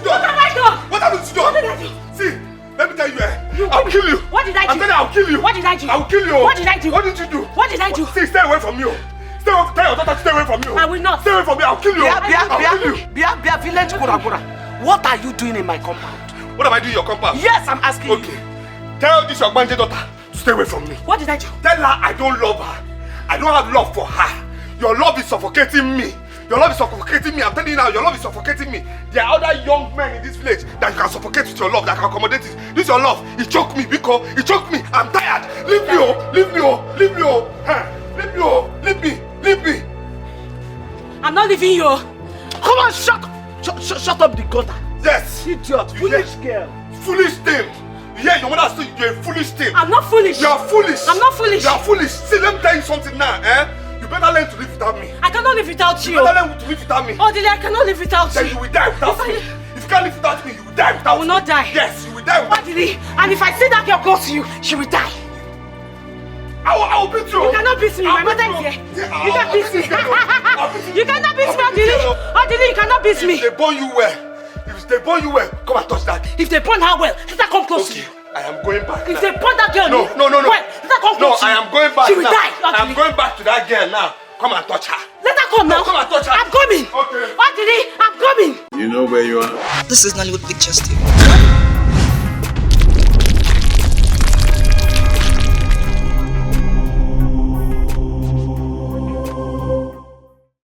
you done? What have I done? What have you done? What did I do? See, let me tell you, I'll kill you. What did I do? I'm telling you, I'll kill you. What did I do? I'll kill you. What did I do? What did you do? What did I do? See, stay away from you. Stay away. Tell your daughter to stay away from you. I will not. Stay away from me. I'll kill you. I'll kill you. Bia, village Kuragura. What are you doing in my compound? What am I doing in your compound? Yes, I'm asking you. Okay. Tell this your Gbanje daughter to stay away from me. What did I do? Tell her I don't love her. I don't have love for her. Your love is suffocating me. Your love is suffocating me. I'm telling you now, your love is suffocating me. There are other young men in this village that you can suffocate with your love, that can accommodate it. This is your love. It choked me, Biko. It choked me. I'm tired. Leave me, oh. Leave me, oh. Leave me, oh. Leave me, oh. Leave me. Leave me. I'm not leaving you. Come on, shut up the gutter. Yes. Idiot, foolish girl. Foolish thing. Yeah, your mother said you're a foolish thing. I'm not foolish. You are foolish. I'm not foolish. You are foolish. See, let me tell you something now, You better learn to live without me. I cannot live without you. You better learn to live without me. Odile, I cannot live without Then you. you will die without me. If you can't live without me, you will die without me. I will not die. Yes, you will die without me. Odile, and if I see that girl close to you, she will die. I will beat you. You cannot beat me. My mother is here. You can't beat me. You cannot beat me, Odile. Odile, you cannot beat me. If they burn you well, come and touch that. If they burn her well, let her come close to Okay, you. I am going back If now. they burn that girl, No. well, let her come No, close to you. I am going back She will now. die. I am Odile. going back to that girl now. Come and touch her. Let her come now. come and touch her. I'm coming. Okay. Odile, I'm coming. You know where you are? This is Nollywood Pictures TV.